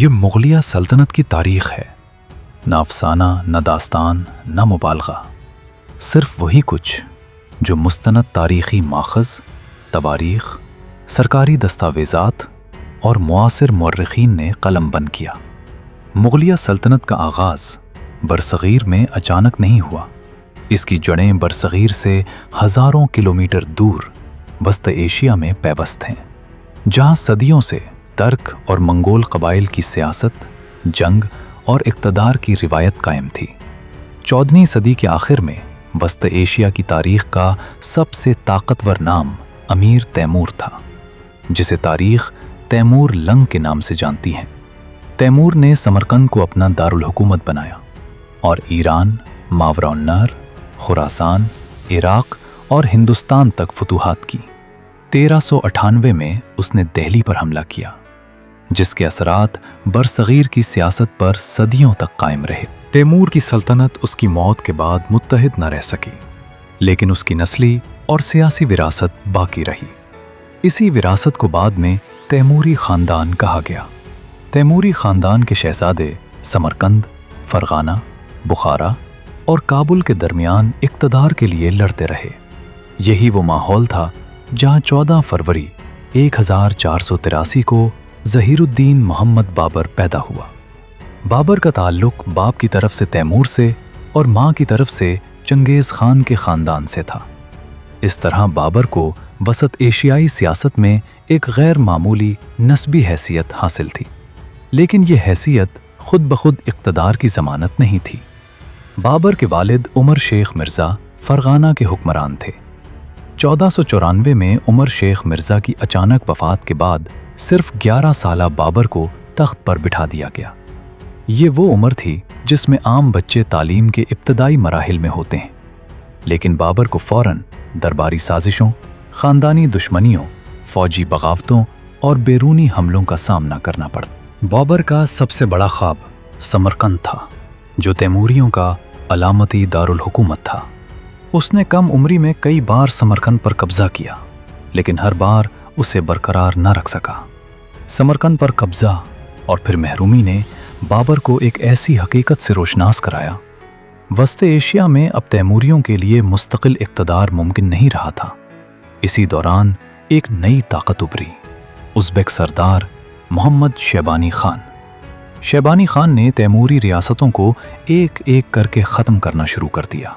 یہ مغلیہ سلطنت کی تاریخ ہے، نہ افسانہ، نہ داستان، نہ مبالغہ، صرف وہی کچھ جو مستند تاریخی ماخذ، تواریخ، سرکاری دستاویزات اور معاصر مورخین نے قلم بند کیا۔ مغلیہ سلطنت کا آغاز برصغیر میں اچانک نہیں ہوا۔ اس کی جڑیں برصغیر سے ہزاروں کلومیٹر دور وسط ایشیا میں پیوست ہیں، جہاں صدیوں سے ترک اور منگول قبائل کی سیاست، جنگ اور اقتدار کی روایت قائم تھی۔ 14ویں صدی کے آخر میں وسط ایشیا کی تاریخ کا سب سے طاقتور نام امیر تیمور تھا، جسے تاریخ تیمور لنگ کے نام سے جانتی ہے۔ تیمور نے سمرقند کو اپنا دارالحکومت بنایا اور ایران، ماوراءالنہر، خراسان، عراق اور ہندوستان تک فتوحات کی۔ 1398 میں اس نے دہلی پر حملہ کیا، جس کے اثرات برصغیر کی سیاست پر صدیوں تک قائم رہے۔ تیمور کی سلطنت اس کی موت کے بعد متحد نہ رہ سکی، لیکن اس کی نسلی اور سیاسی وراثت باقی رہی۔ اسی وراثت کو بعد میں تیموری خاندان کہا گیا۔ تیموری خاندان کے شہزادے سمرقند، فرغانہ، بخارا اور کابل کے درمیان اقتدار کے لیے لڑتے رہے۔ یہی وہ ماحول تھا جہاں 14 فروری 1483 کو ظہیر الدین محمد بابر پیدا ہوا۔ بابر کا تعلق باپ کی طرف سے تیمور سے اور ماں کی طرف سے چنگیز خان کے خاندان سے تھا۔ اس طرح بابر کو وسط ایشیائی سیاست میں ایک غیر معمولی نسبی حیثیت حاصل تھی، لیکن یہ حیثیت خود بخود اقتدار کی ضمانت نہیں تھی۔ بابر کے والد عمر شیخ مرزا فرغانہ کے حکمران تھے۔ 1494 میں عمر شیخ مرزا کی اچانک وفات کے بعد صرف 11 سالہ بابر کو تخت پر بٹھا دیا گیا۔ یہ وہ عمر تھی جس میں عام بچے تعلیم کے ابتدائی مراحل میں ہوتے ہیں، لیکن بابر کو فوراً درباری سازشوں، خاندانی دشمنیوں، فوجی بغاوتوں اور بیرونی حملوں کا سامنا کرنا پڑا۔ بابر کا سب سے بڑا خواب سمرقند تھا، جو تیموریوں کا علامتی دارالحکومت تھا۔ اس نے کم عمری میں کئی بار سمرقند پر قبضہ کیا، لیکن ہر بار اسے برقرار نہ رکھ سکا۔ سمرقند پر قبضہ اور پھر محرومی نے بابر کو ایک ایسی حقیقت سے روشناس کرایا: وسط ایشیا میں اب تیموریوں کے لیے مستقل اقتدار ممکن نہیں رہا تھا۔ اسی دوران ایک نئی طاقت ابھری: ازبک سردار محمد شیبانی خان۔ شیبانی خان نے تیموری ریاستوں کو ایک ایک کر کے ختم کرنا شروع کر دیا۔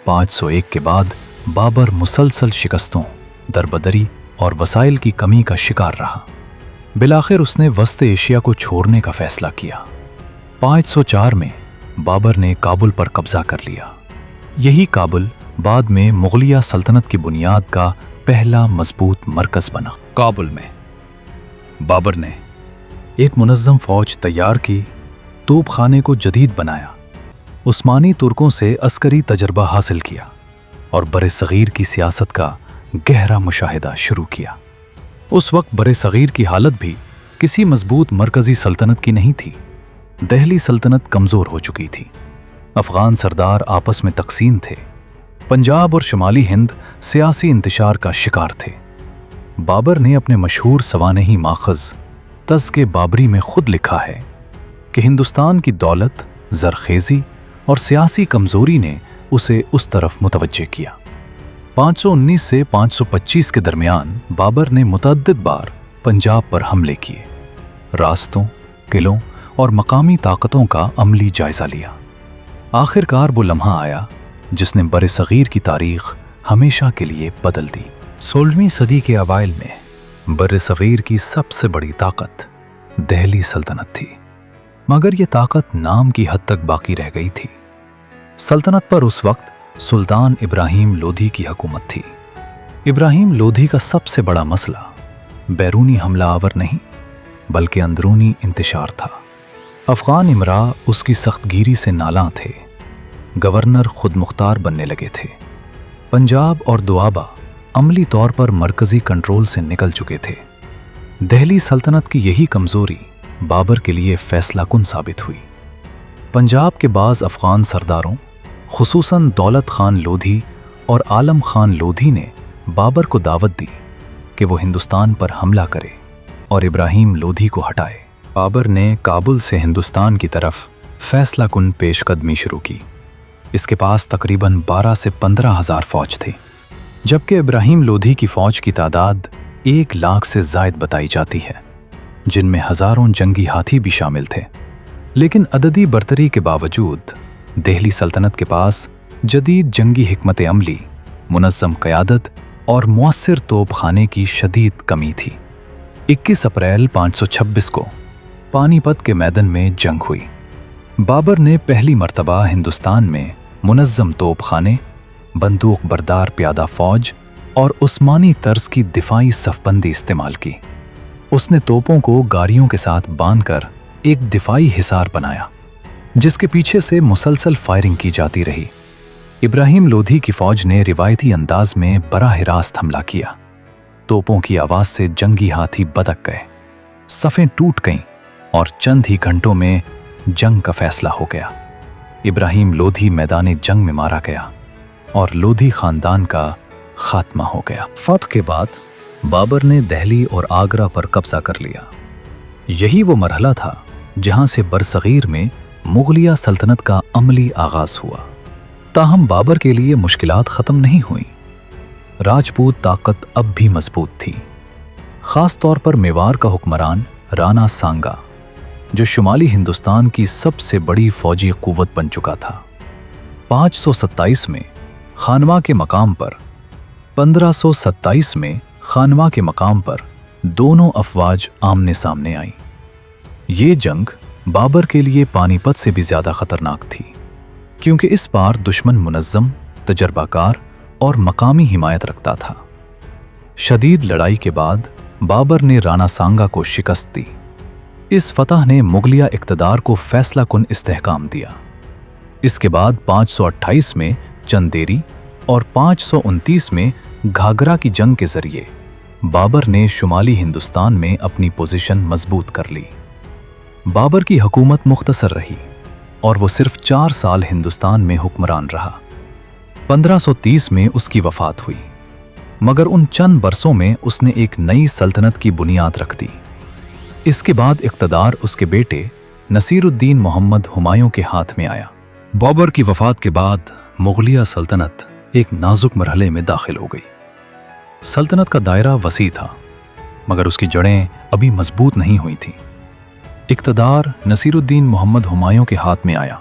501 کے بعد بابر مسلسل شکستوں، دربدری اور وسائل کی کمی کا شکار رہا۔ بالآخر اس نے وسط ایشیا کو چھوڑنے کا فیصلہ کیا۔ 504 میں بابر نے کابل پر قبضہ کر لیا۔ یہی کابل بعد میں مغلیہ سلطنت کی بنیاد کا پہلا مضبوط مرکز بنا۔ کابل میں بابر نے ایک منظم فوج تیار کی، توپ خانے کو جدید بنایا، عثمانی ترکوں سے عسکری تجربہ حاصل کیا اور برصغیر کی سیاست کا گہرا مشاہدہ شروع کیا۔ اس وقت برصغیر کی حالت بھی کسی مضبوط مرکزی سلطنت کی نہیں تھی۔ دہلی سلطنت کمزور ہو چکی تھی، افغان سردار آپس میں تقسیم تھے، پنجاب اور شمالی ہند سیاسی انتشار کا شکار تھے۔ بابر نے اپنے مشہور سوانحی ماخذ تذکرہ بابری میں خود لکھا ہے کہ ہندوستان کی دولت، زرخیزی اور سیاسی کمزوری نے اسے اس طرف متوجہ کیا۔ 519 سے 525 کے درمیان بابر نے متعدد بار پنجاب پر حملے کیے، راستوں، قلعوں اور مقامی طاقتوں کا عملی جائزہ لیا۔ آخر کار وہ لمحہ آیا جس نے برصغیر کی تاریخ ہمیشہ کے لیے بدل دی۔ 16ویں صدی کے اوائل میں برصغیر کی سب سے بڑی طاقت دہلی سلطنت تھی، مگر یہ طاقت نام کی حد تک باقی رہ گئی تھی۔ سلطنت پر اس وقت سلطان ابراہیم لودھی کی حکومت تھی۔ ابراہیم لودھی کا سب سے بڑا مسئلہ بیرونی حملہ آور نہیں، بلکہ اندرونی انتشار تھا۔ افغان امراء اس کی سخت گیری سے نالاں تھے، گورنر خود مختار بننے لگے تھے۔ پنجاب اور دوابہ عملی طور پر مرکزی کنٹرول سے نکل چکے تھے۔ دہلی سلطنت کی یہی کمزوری بابر کے لیے فیصلہ کن ثابت ہوئی۔ پنجاب کے بعض افغان سرداروں، خصوصاً دولت خان لودھی اور عالم خان لودھی نے بابر کو دعوت دی کہ وہ ہندوستان پر حملہ کرے اور ابراہیم لودھی کو ہٹائے۔ بابر نے کابل سے ہندوستان کی طرف فیصلہ کن پیش قدمی شروع کی۔ اس کے پاس تقریباً 12 سے 15 ہزار فوج تھی، جبکہ ابراہیم لودھی کی فوج کی تعداد 1 لاکھ سے زائد بتائی جاتی ہے، جن میں ہزاروں جنگی ہاتھی بھی شامل تھے۔ لیکن عددی برتری کے باوجود دہلی سلطنت کے پاس جدید جنگی حکمت عملی، منظم قیادت اور مؤثر توپ خانے کی شدید کمی تھی۔ 21 اپریل 526 کو پانی پت کے میدان میں جنگ ہوئی۔ بابر نے پہلی مرتبہ ہندوستان میں منظم توپ خانے، بندوق بردار پیادہ فوج اور عثمانی طرز کی دفاعی صف بندی استعمال کی۔ اس نے توپوں کو گاڑیوں کے ساتھ باندھ کر ایک دفاعی حصار بنایا، جس کے پیچھے سے مسلسل فائرنگ کی جاتی رہی۔ ابراہیم لودھی کی فوج نے روایتی انداز میں براہ راست حملہ کیا۔ توپوں کی آواز سے جنگی ہاتھی بدک گئے، صفیں ٹوٹ گئیں اور چند ہی گھنٹوں میں جنگ کا فیصلہ ہو گیا۔ ابراہیم لودھی میدان جنگ میں مارا گیا اور لودھی خاندان کا خاتمہ ہو گیا۔ فتح کے بعد بابر نے دہلی اور آگرہ پر قبضہ کر لیا۔ یہی وہ مرحلہ تھا جہاں سے برصغیر میں مغلیہ سلطنت کا عملی آغاز ہوا۔ تاہم بابر کے لیے مشکلات ختم نہیں ہوئیں۔ راجپوت طاقت اب بھی مضبوط تھی، خاص طور پر میوار کا حکمران رانا سانگا، جو شمالی ہندوستان کی سب سے بڑی فوجی قوت بن چکا تھا۔ 527 میں خانوا کے مقام پر 1527 میں خانوا کے مقام پر دونوں افواج آمنے سامنے آئیں۔ یہ جنگ بابر کے لیے پانی پت سے بھی زیادہ خطرناک تھی، کیونکہ اس بار دشمن منظم، تجربہ کار اور مقامی حمایت رکھتا تھا۔ شدید لڑائی کے بعد بابر نے رانا سانگا کو شکست دی۔ اس فتح نے مغلیہ اقتدار کو فیصلہ کن استحکام دیا۔ اس کے بعد 528 میں چندیری اور 529 میں گھاگرا کی جنگ کے ذریعے بابر نے شمالی ہندوستان میں اپنی پوزیشن مضبوط کر لی۔ بابر کی حکومت مختصر رہی اور وہ صرف 4 سال ہندوستان میں حکمران رہا۔ 1530 میں اس کی وفات ہوئی، مگر ان چند برسوں میں اس نے ایک نئی سلطنت کی بنیاد رکھ دی۔ اس کے بعد اقتدار اس کے بیٹے نصیر الدین محمد ہمایوں کے ہاتھ میں آیا۔ بابر کی وفات کے بعد مغلیہ سلطنت ایک نازک مرحلے میں داخل ہو گئی۔ سلطنت کا دائرہ وسیع تھا، مگر اس کی جڑیں ابھی مضبوط نہیں ہوئی تھیں۔ اقتدار نصیر الدین محمد ہمایوں کے ہاتھ میں آیا،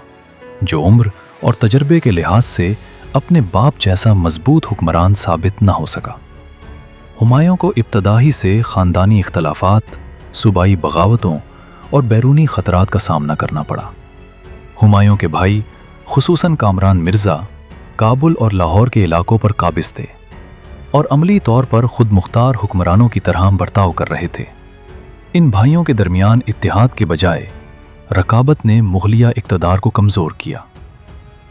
جو عمر اور تجربے کے لحاظ سے اپنے باپ جیسا مضبوط حکمران ثابت نہ ہو سکا۔ ہمایوں کو ابتدائی سے خاندانی اختلافات، صوبائی بغاوتوں اور بیرونی خطرات کا سامنا کرنا پڑا۔ ہمایوں کے بھائی خصوصاً کامران مرزا کابل اور لاہور کے علاقوں پر قابض تھے اور عملی طور پر خود مختار حکمرانوں کی طرح برتاؤ کر رہے تھے۔ ان بھائیوں کے درمیان اتحاد کے بجائے رقابت نے مغلیہ اقتدار کو کمزور کیا۔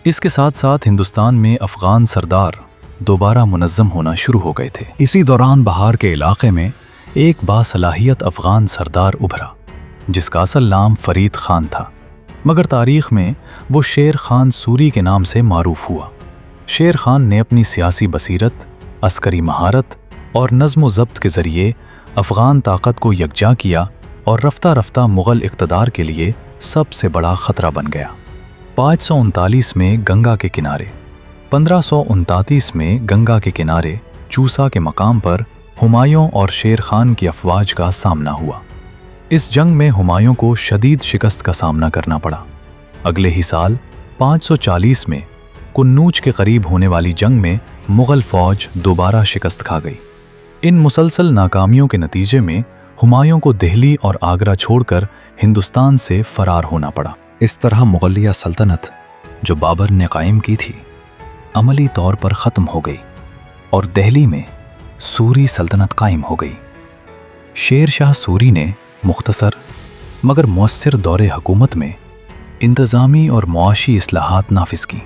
اس کے ساتھ ساتھ ہندوستان میں افغان سردار دوبارہ منظم ہونا شروع ہو گئے تھے۔ اسی دوران بہار کے علاقے میں ایک باصلاحیت افغان سردار ابھرا، جس کا اصل نام فرید خان تھا، مگر تاریخ میں وہ شیر خان سوری کے نام سے معروف ہوا۔ شیر خان نے اپنی سیاسی بصیرت، عسکری مہارت اور نظم و ضبط کے ذریعے افغان طاقت کو یکجا کیا اور رفتہ رفتہ مغل اقتدار کے لیے سب سے بڑا خطرہ بن گیا۔ 539 میں گنگا کے کنارے 1529 میں گنگا کے کنارے چوسا کے مقام پر ہمایوں اور شیر خان کی افواج کا سامنا ہوا۔ اس جنگ میں ہمایوں کو شدید شکست کا سامنا کرنا پڑا۔ اگلے ہی سال 540 میں کنوج کے قریب ہونے والی جنگ میں مغل فوج دوبارہ شکست کھا گئی۔ ان مسلسل ناکامیوں کے نتیجے میں ہمایوں کو دہلی اور آگرہ چھوڑ کر ہندوستان سے فرار ہونا پڑا۔ اس طرح مغلیہ سلطنت جو بابر نے قائم کی تھی عملی طور پر ختم ہو گئی اور دہلی میں سوری سلطنت قائم ہو گئی۔ شیر شاہ سوری نے مختصر مگر مؤثر دور حکومت میں انتظامی اور معاشی اصلاحات نافذ کی۔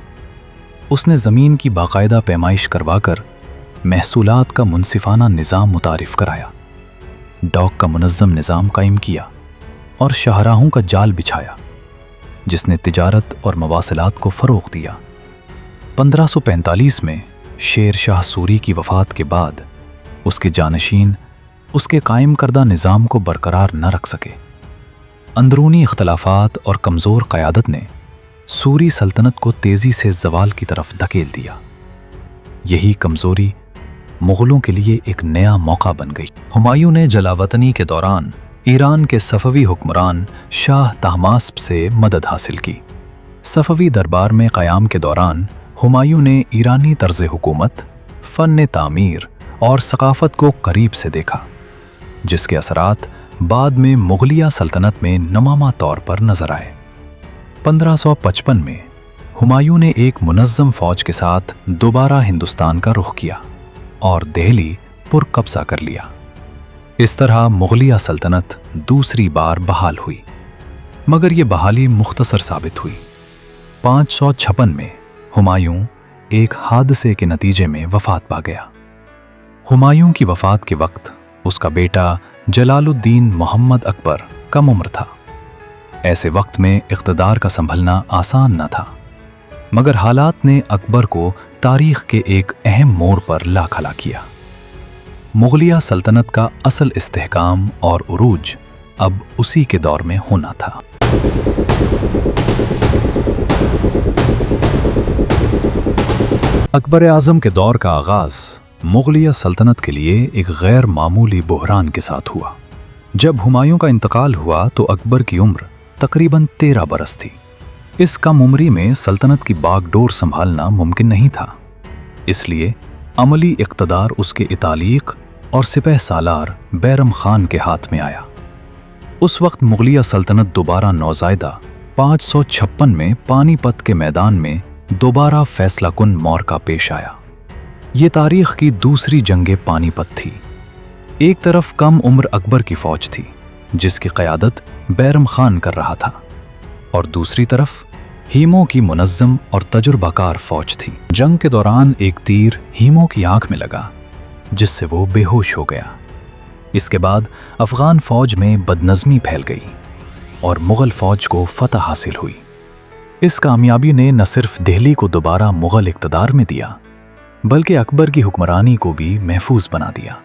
اس نے زمین کی باقاعدہ پیمائش کروا کر محصولات کا منصفانہ نظام متعارف کرایا، ڈاک کا منظم نظام قائم کیا اور شاہراہوں کا جال بچھایا، جس نے تجارت اور مواصلات کو فروغ دیا۔ 1545 میں شیر شاہ سوری کی وفات کے بعد اس کے جانشین اس کے قائم کردہ نظام کو برقرار نہ رکھ سکے۔ अंदरूनी इख्तलाफात और कमज़ोर क़यादत ने सूरी सल्तनत को तेज़ी से ज़वाल की तरफ धकेल दिया। यही कमज़ोरी मुग़लों के लिए एक नया मौका बन गई। हुमायूं ने जलावतनी के दौरान ईरान के सफ़वी हुक्मरान शाह तहमास्प से मदद हासिल की। सफ़वी दरबार में क़याम के दौरान हुमायूं ने ईरानी तर्ज़ हुकूमत, फ़न तामीर और सक़ाफ़त को करीब से देखा, जिसके असरात बाद में मुग़लिया सल्तनत में नुमामा तौर पर नज़र आए। 1555 में हुमायूं ने एक मुनज़्ज़म फ़ौज के साथ दोबारा हिंदुस्तान का रुख किया और दिल्ली पुर कब्ज़ा कर लिया। इस तरह मुग़लिया सल्तनत दूसरी बार बहाल हुई, मगर ये बहाली मुख्तसर साबित हुई। 556 में हुमायूं एक हादसे के नतीजे में वफ़ात पा गया। हुमायूं की वफ़ात के वक्त उसका बेटा जलालुद्दीन मोहम्मद अकबर कम उम्र था। ऐसे वक्त में इक़्तिदार का संभलना आसान न था, मगर हालात ने अकबर को तारीख़ के एक अहम मोड़ पर ला खड़ा किया। मुग़लिया सल्तनत का असल इस्तेहकाम और उरूज अब उसी के दौर में होना था। अकबर आज़म के दौर का आगाज़ मुग़लिया सल्तनत के लिए एक गैर मामूली बुहरान के साथ हुआ। जब हुमायूं का इंतकाल हुआ तो अकबर की उम्र तकरीबन 13 बरस थी। इस कम उम्री में सल्तनत की बागडोर संभालना मुमकिन नहीं था, इसलिए अमली इक़्तिदार उसके इतालीक और सिपह सालार बैरम खान के हाथ में आया। उस वक्त मुग़लिया सल्तनत दोबारा नौज़ायदा 556 में पानीपत के मैदान में दोबारा फैसला कुन मौक़ा पेश आया। ये तारीख़ की दूसरी जंगे पानीपत थी। एक तरफ कम उम्र अकबर की फ़ौज थी, जिसकी क़यादत बैरम खान कर रहा था, और दूसरी तरफ हीमो की मुनज़्ज़म और तजुर्बाकार फ़ौज थी। जंग के दौरान एक तीर हीमो की आंख में लगा, जिससे वो बेहोश हो गया। इसके बाद अफ़गान फ़ौज में बदनज़मी फैल गई और मुग़ल फ़ौज को फ़तह हासिल हुई। इस कामयाबी ने न सिर्फ दिल्ली को दोबारा मुग़ल इक़्तिदार में दिया, बल्कि अकबर की हुक्मरानी को भी महफूज बना दिया।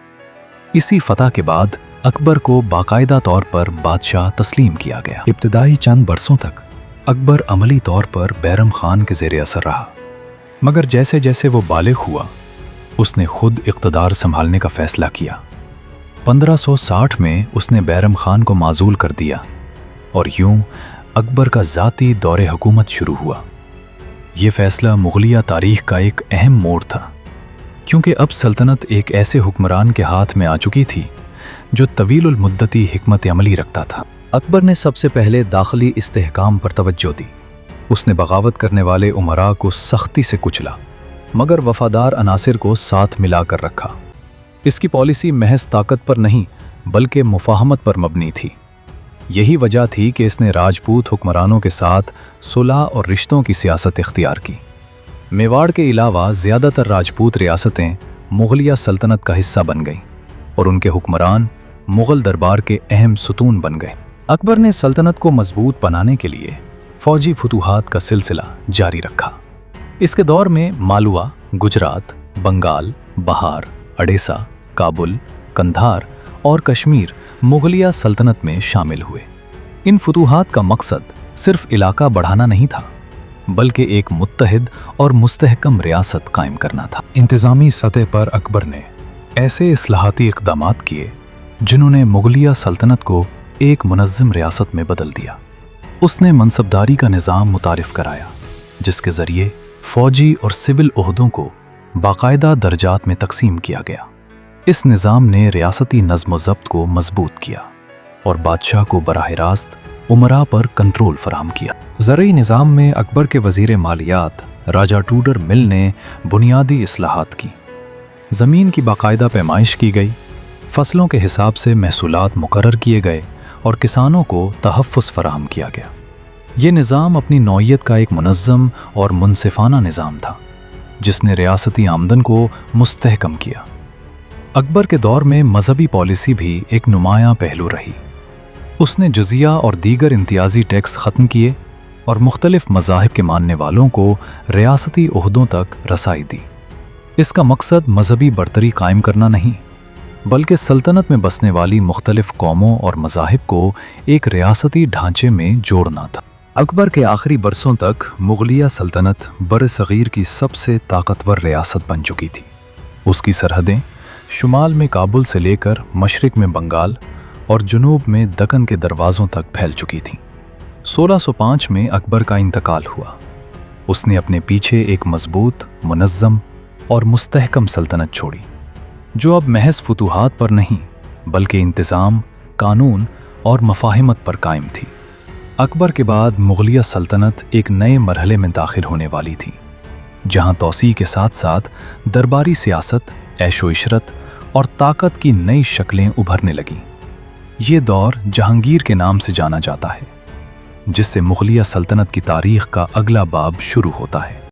इसी फ़तह के बाद अकबर को बाकायदा तौर पर बादशाह तस्लीम किया गया। इब्तिदाई चंद बरसों तक अकबर अमली तौर पर बैरम खान के ज़ेरे असर रहा, मगर जैसे जैसे वो बालिग हुआ, उसने खुद इक़्तिदार संभालने का फ़ैसला किया। 1560 में उसने बैरम खान को माज़ूल कर दिया और यूं अकबर का ज़ाती दौरे हुकूमत शुरू हुआ। ये फ़ैसला मुग़लिया तारीख़ का एक अहम मोड़ था, क्योंकि अब सल्तनत एक ऐसे हुक्मरान के हाथ में आ चुकी थी जो तवीलुल मुद्दती हिकमत अमली रखता था। अकबर ने सबसे पहले दाखिली इस्तेहकाम पर तवज्जो दी। उसने बगावत करने वाले उमरा को सख्ती से कुचला, मगर वफ़ादार अनासिर को साथ मिलाकर रखा। इसकी पॉलिसी महज ताकत पर नहीं, बल्कि मुफ़ाहमत पर मबनी थी। यही वजह थी कि इसने राजपूत हुक्मरानों के साथ सुलह और रिश्तों की सियासत इख्तियार की। मेवाड़ के अलावा ज़्यादातर राजपूत रियासतें मुग़लिया सल्तनत का हिस्सा बन गईं और उनके हुक्मरान मुग़ल दरबार के अहम सुतून बन गए। अकबर ने सल्तनत को मजबूत बनाने के लिए फ़ौजी फतूहात का सिलसिला जारी रखा। इसके दौर में मालवा, गुजरात, बंगाल, बहार, अडेसा, काबुल, कंधार और कश्मीर मुग़लिया सल्तनत में शामिल हुए। इन फतूहात का मकसद सिर्फ इलाका बढ़ाना नहीं था, बल्कि एक मुत्तहिद और मुस्तहकम रियासत कायम करना था। इंतज़ामी सतह पर अकबर ने ऐसे इस्लाहाती इक़दामात किए जिन्होंने मुग़लिया सल्तनत को एक मुनज़्ज़म रियासत में बदल दिया। उसने मनसबदारी का निज़ाम मुतारिफ़ कराया, जिसके ज़रिए फ़ौजी और सिविल ओहदों को बाकायदा दर्जात में तकसीम किया गया। इस निज़ाम ने रियासती नज़्म व ज़ब्त को मजबूत किया और बादशाह को बराह रास्त उमरा पर कंट्रोल फराहम किया। ज़रई निज़ाम में अकबर के वज़ीर मालियात राजा टूडर मिल ने बुनियादी इस्लाहात की। ज़मीन की बाकायदा पैमाइश की गई, फसलों के हिसाब से महसूलात मुकर्रर किए गए और किसानों को तहफ़्फ़ुज़ फराहम किया गया। ये निज़ाम अपनी नौइयत का एक मुनज़्ज़म और मुनसिफ़ाना निज़ाम था, जिसने रियासती आमदन को मुस्तहकम किया। अकबर के दौर में मजहबी पॉलिसी भी एक नुमायां पहलू रही। उसने जज़िया और दीगर इम्तियाज़ी टैक्स ख़त्म किए और मुख्तलिफ मज़ाहिब के मानने वालों को रियासती ओहदों तक रसाई दी। इसका मकसद मजहबी बरतरी कायम करना नहीं, बल्कि सल्तनत में बसने वाली मुख्तलिफ कौमों और मज़ाहिब को एक रियासती ढांचे में जोड़ना था। अकबर के आखिरी बरसों तक मुगलिया सल्तनत बर-ए-सग़ीर की सबसे ताकतवर रियासत बन चुकी थी। उसकी सरहदें शुमाल में काबुल से लेकर मशरिक में बंगाल और जुनूब में दक्कन के दरवाज़ों तक फैल चुकी थीं। 1605 में अकबर का इंतकाल हुआ। उसने अपने पीछे एक मजबूत, मुनज़्ज़म और मुस्तहकम सल्तनत छोड़ी, जो अब महज फुतूहात पर नहीं बल्कि इंतज़ाम, कानून और मफाहिमत पर कायम थी। अकबर के बाद मुगलिया सल्तनत एक नए मरहले में दाखिल होने वाली थी, जहां तौसी के साथ साथ दरबारी सियासत, ऐशो-इशरत और ताकत की नई शक्लें उभरने लगीं। ये दौर जहांगीर के नाम से जाना जाता है, जिससे मुगलिया सल्तनत की तारीख का अगला बाब शुरू होता है।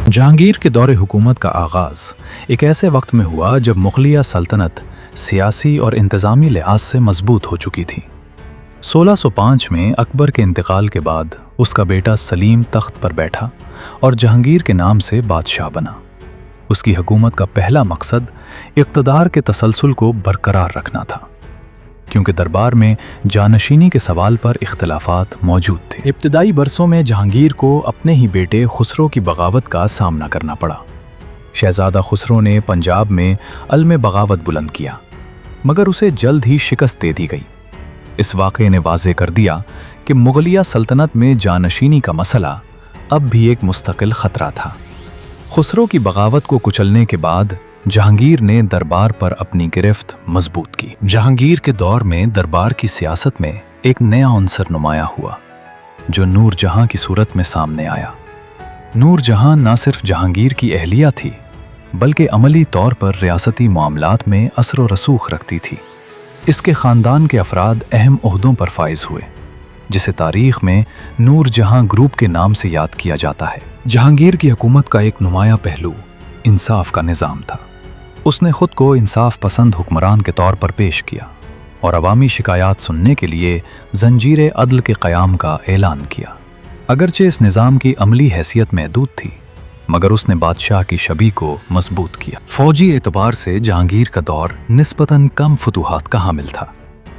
जहांगीर के दौरे हुकूमत का आगाज़ एक ऐसे वक्त में हुआ जब मुगलिया सल्तनत सियासी और इंतज़ामी लिहाज से मजबूत हो चुकी थी। 1605 में अकबर के इंतकाल के बाद उसका बेटा सलीम तख्त पर बैठा और जहांगीर के नाम से बादशाह बना। उसकी हुकूमत का पहला मकसद इक़्तिदार के तसलसल को बरकरार रखना था, क्योंकि दरबार में जानशीनी के सवाल पर इख्तिलाफात मौजूद थे। इब्तदाई बरसों में जहांगीर को अपने ही बेटे खुसरो की बगावत का सामना करना पड़ा। शहजादा खुसरो ने पंजाब में अलम बगावत बुलंद किया, मगर उसे जल्द ही शिकस्त दे दी गई। इस वाक़े ने वाज़े कर दिया कि मुगलिया सल्तनत में जानशीनी का मसला अब भी एक मुस्तकिल ख़तरा था। खुसरो की बगावत को कुचलने के बाद जहांगीर ने दरबार पर अपनी गिरफ्त मजबूत की। जहांगीर के दौर में दरबार की सियासत में एक नया अंसर नुमाया हुआ, जो नूर जहां की सूरत में सामने आया। नूर जहां न सिर्फ जहांगीर की अहलिया थी, बल्कि अमली तौर पर रियासती मामलात में असर व रसूख रखती थी। इसके ख़ानदान के अफराद अहम ओहदों पर फाइज हुए, जिसे तारीख़ में नूर जहां ग्रुप के नाम से याद किया जाता है। जहांगीर की हुकूमत का एक नुमाया पहलू इंसाफ का निज़ाम था। उसने खुद को इंसाफ पसंद हुक्मरान के तौर पर पेश किया और अवामी शिकायत सुनने के लिए जंजीर अदल के क़याम का ऐलान किया। अगरचे इस निज़ाम की अमली हैसियत महदूद थी, मगर उसने बादशाह की छवि को मजबूत किया। फौजी एतबार से जहांगीर का दौर निस्बतन कम फतूहात का हामिल था,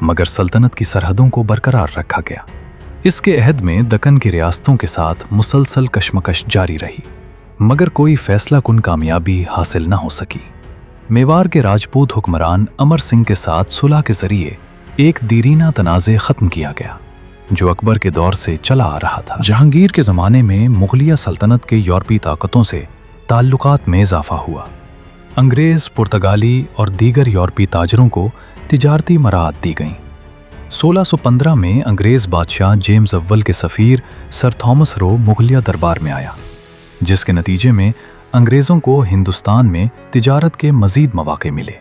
मगर सल्तनत की सरहदों को बरकरार रखा गया। इसके अहद में दक्कन की रियासतों के साथ मुसलसल कशमकश जारी रही, मगर कोई फैसला कुन कामयाबी हासिल न हो सकी। मेवाड़ के राजपूत हुक्मरान अमर सिंह के साथ सुलह के जरिए एक दीरीना तनाज़े ख़त्म किया गया, जो अकबर के दौर से चला आ रहा था। जहांगीर के ज़माने में मुगलिया सल्तनत के यूरोपी ताकतों से ताल्लुकात में इजाफा हुआ। अंग्रेज़, पुर्तगाली और दीगर यूरोपी ताजरों को तिजारती मराहत दी गईं। 1615 में अंग्रेज़ बादशाह जेम्स अव्वल के सफ़ीर सर थॉमस रो मुगलिया दरबार में आया, जिसके नतीजे में अंग्रेज़ों को हिंदुस्तान में तिजारत के मज़ीद मौक़े मिले।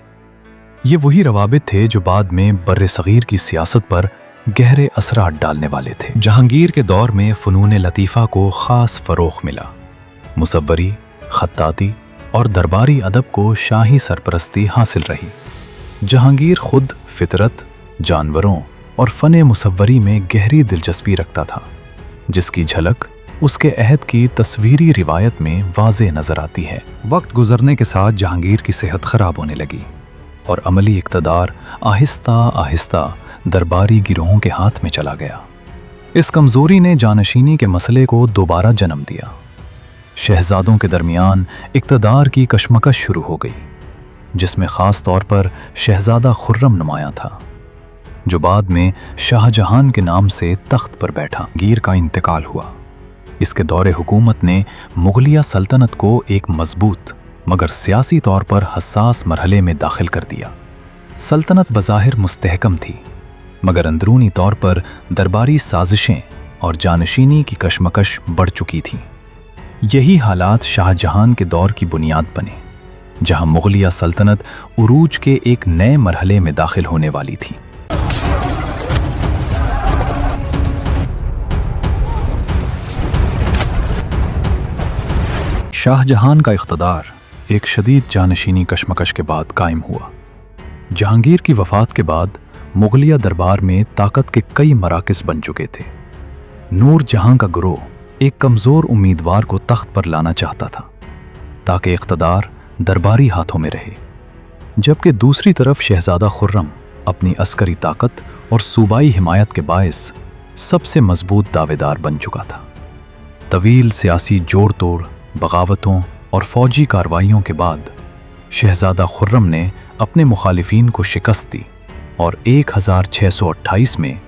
ये वही रवाबित थे जो बाद में बर-ए-सग़ीर की सियासत पर गहरे असरात डालने वाले थे। जहांगीर के दौर में फ़नून लतीफ़ा को ख़ास फ़रोग़ मिला। मुसव्वरी, ख़त्ताती और दरबारी अदब को शाही सरपरस्ती हासिल रही। जहांगीर खुद फ़ितरत, जानवरों और फ़न मुसव्वरी में गहरी दिलचस्पी रखता था, जिसकी झलक उसके अहद की तस्वीरी रिवायत में वाज़े नज़र आती है। वक्त गुजरने के साथ जहांगीर की सेहत ख़राब होने लगी और अमली इक़्तिदार आहिस्ता आहिस्ता दरबारी गिरोहों के हाथ में चला गया। इस कमज़ोरी ने जानशीनी के मसले को दोबारा जन्म दिया। शहजादों के दरमियान इक़्तिदार की कशमकश शुरू हो गई, जिसमें ख़ास तौर पर शहजादा खुर्रम नुमाया था, जो बाद में शाहजहां के नाम से तख्त पर बैठा। जहांगीर का इंतकाल हुआ। इसके दौरे हुकूमत ने मुगलिया सल्तनत को एक मजबूत मगर सियासी तौर पर हसास मरहले में दाखिल कर दिया। सल्तनत बज़ाहिर मुस्तहकम थी, मगर अंदरूनी तौर पर दरबारी साजिशें और जानशीनी की कशमकश बढ़ चुकी थीं। यही हालात शाहजहां के दौर की बुनियाद बने, जहां मुगलिया सल्तनत उरूज के एक नए मरहले में दाखिल होने वाली थी। शाहजहां का इख्तदार एक शदीद जानशीनी कशमकश के बाद कायम हुआ। जहांगीर की वफ़ात के बाद मुगलिया दरबार में ताकत के कई मराकज़ बन चुके थे। नूर जहां का गिरोह एक कमज़ोर उम्मीदवार को तख्त पर लाना चाहता था, ताकि इख्तदार दरबारी हाथों में रहे, जबकि दूसरी तरफ शहजादा खुर्रम अपनी अस्करी ताकत और सूबाई हिमायत के बायस सबसे मजबूत दावेदार बन चुका था। तवील सियासी जोड़ तोड़, बगावतों और फौजी कार्रवाइयों के बाद शहजादा खुर्रम ने अपने मुखालिफिन को शिकस्त दी और 1628 में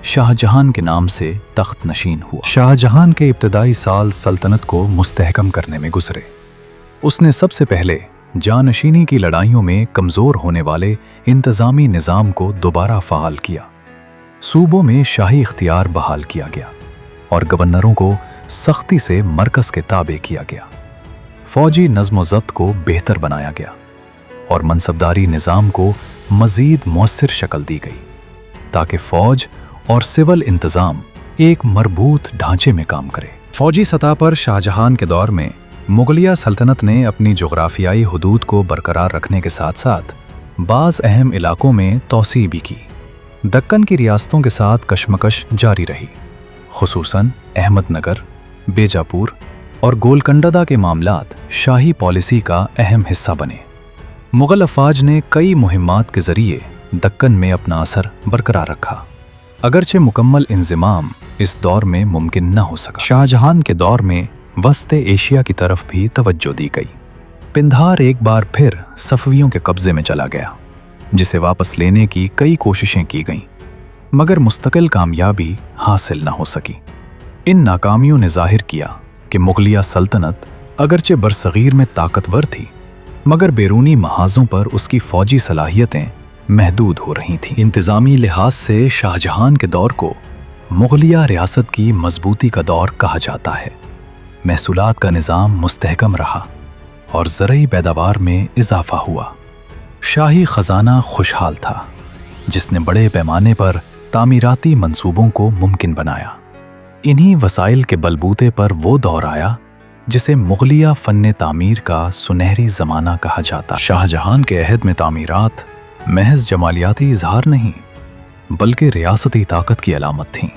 शाहजहां के नाम से तख्त नशीन हुआ। शाहजहां के इब्तदाई साल सल्तनत को मुस्तहकम करने में गुजरे। उसने सबसे पहले जानशीनी की लड़ाइयों में कमज़ोर होने वाले इंतज़ामी निज़ाम को दोबारा फ़ाल किया। सूबों में शाही इख्तियार बहाल किया गया और गवर्नरों को सख्ती से मरकज़ के ताबे किया गया। फ़ौजी नज़्म-ओ-ज़ब्त को बेहतर बनाया गया और मनसबदारी निज़ाम को मज़ीद मौसर शक्ल दी गई, ताकि फ़ौज और सिविल इंतज़ाम एक मरबूत ढांचे में काम करे। फ़ौजी सतह पर शाहजहां के दौर में मुगलिया सल्तनत ने अपनी जोग्राफियाई हुदूद को बरकरार रखने के साथ साथ बाज़ अहम इलाकों में तौसी भी की। दक्कन की रियासतों के साथ कशमकश जारी रही, खुसूसन अहमदनगर, बेजापुर और गोलकंडदा के मामलात शाही पॉलिसी का अहम हिस्सा बने। मुग़ल अफ़वाज ने कई मुहिम्मात के ज़रिए दक्कन में अपना असर बरकरार रखा, अगरचे मुकम्मल इंज़िमाम इस दौर में मुमकिन न हो सका। शाहजहां के दौर में वस्ते एशिया की तरफ भी तवज्जो दी गई। पिंधार एक बार फिर सफ़वियों के कब्ज़े में चला गया, जिसे वापस लेने की कई कोशिशें की गईं, मगर मुस्तकिल कामयाबी हासिल न हो सकी। इन नाकामियों ने ज़ाहिर किया कि मुग़लिया सल्तनत अगरचे बरसग़ीर में ताकतवर थी, मगर बैरूनी महाज़ों पर उसकी फ़ौजी सलाहियतें महदूद हो रही थीं। इंतज़ामी लिहाज से शाहजहां के दौर को मुग़लिया रियासत की मजबूती का दौर कहा जाता है। महसूलात का निज़ाम मुस्तहकम रहा और ज़रई पैदावार में इजाफ़ा हुआ। शाही ख़जाना खुशहाल था, जिसने बड़े पैमाने पर तामीराती मंसूबों को मुमकिन बनाया। इन्हीं वसाइल के बलबूते पर वो दौर आया जिसे मुग़लिया फ़न तामीर का सुनहरी ज़माना कहा जाता। शाहजहां के अहद में तामीरात महज जमालियाती इजहार नहीं, बल्कि रियासती ताकत की अलामत थीं।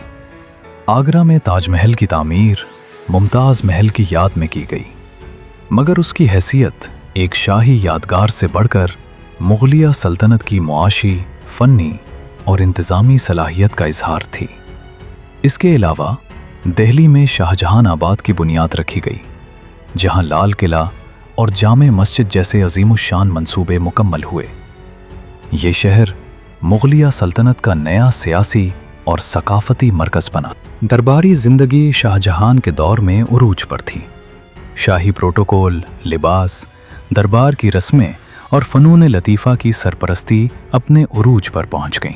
आगरा में ताजमहल की तामीर मुमताज़ महल की याद में की गई, मगर उसकी हैसियत एक शाही यादगार से बढ़कर मुग़लिया सल्तनत की मुआशी, फ़न्नी और इंतज़ामी सलाहियत का इजहार थी। इसके अलावा दिल्ली में शाहजहां आबाद की बुनियाद रखी गई, जहां लाल किला और जामे मस्जिद जैसे अज़ीमुश्शान मंसूबे मुकम्मल हुए। ये शहर मुग़लिया सल्तनत का नया सियासी और सकाफ़ती मरकज़ बना। दरबारी ज़िंदगी शाहजहां के दौर में उरूज पर थी। शाही प्रोटोकॉल, लिबास, दरबार की रस्में और फ़नून लतीफ़ा की सरपरस्ती अपने उरूज पर पहुंच गईं,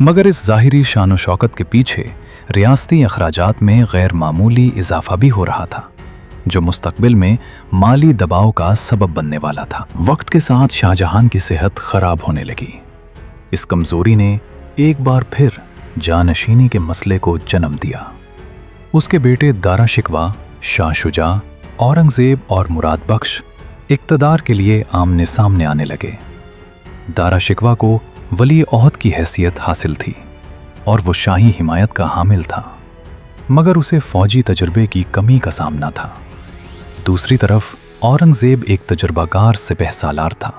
मगर इस ज़ाहिरी शान व शौकत के पीछे रियासती अखराजात में गैर मामूली इजाफ़ा भी हो रहा था, जो मुस्तक़बिल में माली दबाव का सबब बनने वाला था। वक्त के साथ शाहजहां की सेहत ख़राब होने लगी। इस कमज़ोरी ने एक बार फिर जानशीनी के मसले को जन्म दिया। उसके बेटे दारा शिकवा, शाह शुजा, औरंगज़ेब और मुराद बख्श इक़्तिदार के लिए आमने सामने आने लगे। दारा शिकवा को वली ओहद की हैसियत हासिल थी और वो शाही हिमायत का हामिल था, मगर उसे फ़ौजी तजुर्बे की कमी का सामना था। दूसरी तरफ औरंगज़ेब एक तजुर्बाकार सिपह सालार था,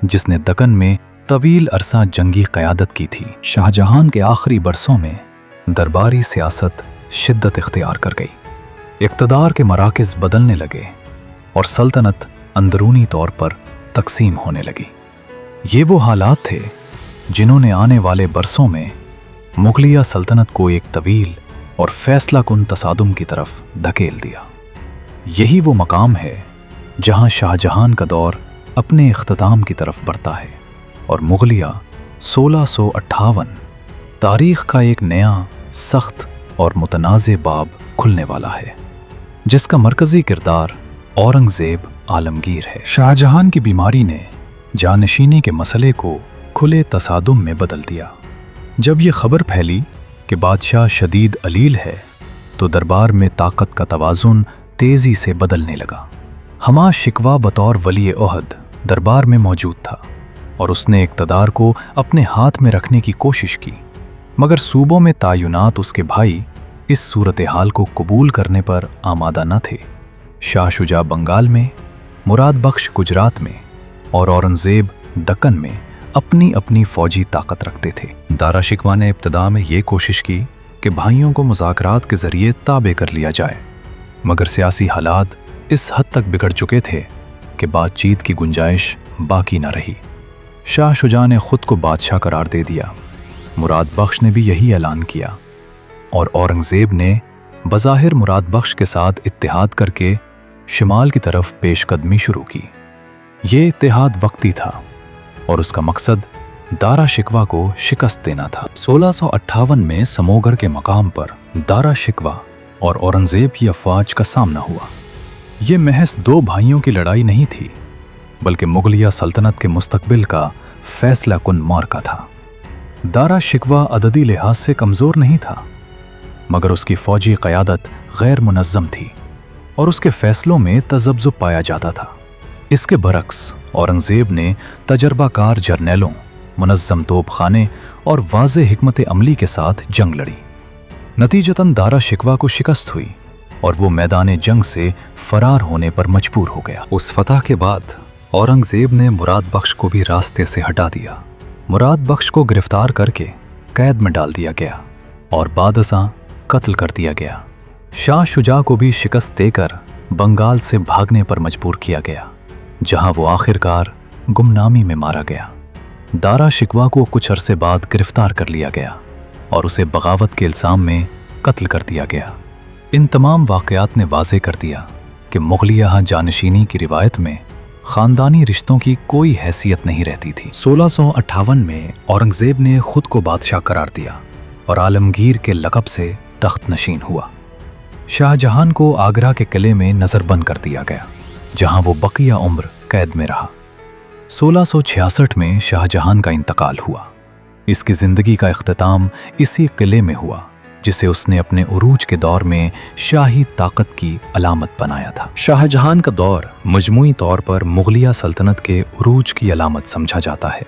जिसने दक्कन में तवील अरसा जंगी क़यादत की थी। शाहजहां के आखिरी बरसों में दरबारी सियासत शिद्दत इख्तियार कर गई। इक़्तिदार के मराकिज़ बदलने लगे और सल्तनत अंदरूनी तौर पर तकसीम होने लगी। ये वो हालात थे जिन्होंने आने वाले बरसों में मुग़लिया सल्तनत को एक तवील और फैसला कुन तसादुम की तरफ धकेल दिया। यही वो मकाम है जहां शाहजहां का दौर अपने इख्तिताम की तरफ बढ़ता है और मुग़लिया 1658 तारीख़ का एक नया, सख्त और मुतनाज़े बाब खुलने वाला है, जिसका मरकज़ी किरदार औरंगज़ेब आलमगीर है। शाहजहां की बीमारी ने जानशीनी के मसले को खुले तसादुम में बदल दिया। जब ये खबर फैली कि बादशाह शदीद अलील है, तो दरबार में ताकत का तवाज़ुन तेज़ी से बदलने लगा। हमा शिकवा बतौर वली ओहद दरबार में मौजूद था और उसने इक़्तिदार को अपने हाथ में रखने की कोशिश की, मगर सूबों में तायुनात उसके भाई इस सूरत हाल को कबूल करने पर आमादा न थे। शाह शुजा बंगाल में, मुराद बख्श गुजरात में और औरंगजेब दक्कन में अपनी अपनी फौजी ताकत रखते थे। दारा शिकवा ने इब्तिदा में ये कोशिश की कि भाइयों को मुज़ाकरात के ज़रिए ताबे कर लिया जाए, मगर सियासी हालात इस हद तक बिगड़ चुके थे कि बातचीत की गुंजाइश बाकी न रही। शाह शुजा ने खुद को बादशाह करार दे दिया, मुराद बख्श ने भी यही ऐलान किया और औरंगजेब ने बज़ाहिर मुराद बख्श के साथ इत्तेहाद करके शिमाल की तरफ पेशकदमी शुरू की। ये इत्तेहाद वक्ती था और उसका मकसद दारा शिकवा को शिकस्त देना था। 1658 में समोगर के मकाम पर दारा शिकवा और औरंगजेब की अफवाज का सामना हुआ। ये महज दो भाइयों की लड़ाई नहीं थी, बल्कि मुगलिया सल्तनत के मुस्तकबिल का फैसला कुन मार्का था। दारा शिकवा अददी लिहाज से कमज़ोर नहीं था, मगर उसकी फौजी क़यादत गैर मुनज़्ज़म थी और उसके फैसलों में तज़ब्ज़ुब पाया जाता था। इसके बरक्स औरंगजेब ने तजर्बाकार जर्नैलों, मुनज़्ज़म तोपखाने और वाज़े हिकमत अमली के साथ जंग लड़ी। नतीजतन दारा शिकवा को शिकस्त हुई और वो मैदान जंग से फरार होने पर मजबूर हो गया। उस फतह के बाद औरंगजेब ने मुराद बख्श को भी रास्ते से हटा दिया। मुराद बख्श को गिरफ्तार करके कैद में डाल दिया गया और बादशाह कत्ल कर दिया गया। शाह शुजा को भी शिकस्त देकर बंगाल से भागने पर मजबूर किया गया, जहां वो आखिरकार गुमनामी में मारा गया। दारा शिकवा को कुछ अरसे बाद गिरफ्तार कर लिया गया और उसे बगावत के इल्ज़ाम में कत्ल कर दिया गया। इन तमाम वाक़यात ने वाज़े कर दिया कि मुग़लिया जानशीनी की रिवायत में ख़ानदानी रिश्तों की कोई हैसियत नहीं रहती थी। 1658 में औरंगज़ेब ने खुद को बादशाह करार दिया और आलमगीर के लक़ब से तख्त नशीन हुआ। शाहजहां को आगरा के किले में नज़रबंद कर दिया गया, जहां वो बकिया उम्र कैद में रहा। 1666 में शाहजहां का इंतकाल हुआ। इसकी ज़िंदगी का इख्तिताम इसी किले में हुआ, जिसे उसने अपने उरूज के दौर में शाही ताकत की अलामत बनाया था। शाहजहां का दौर मजमूई तौर पर मुग़लिया सल्तनत के उरूज की अलामत समझा जाता है।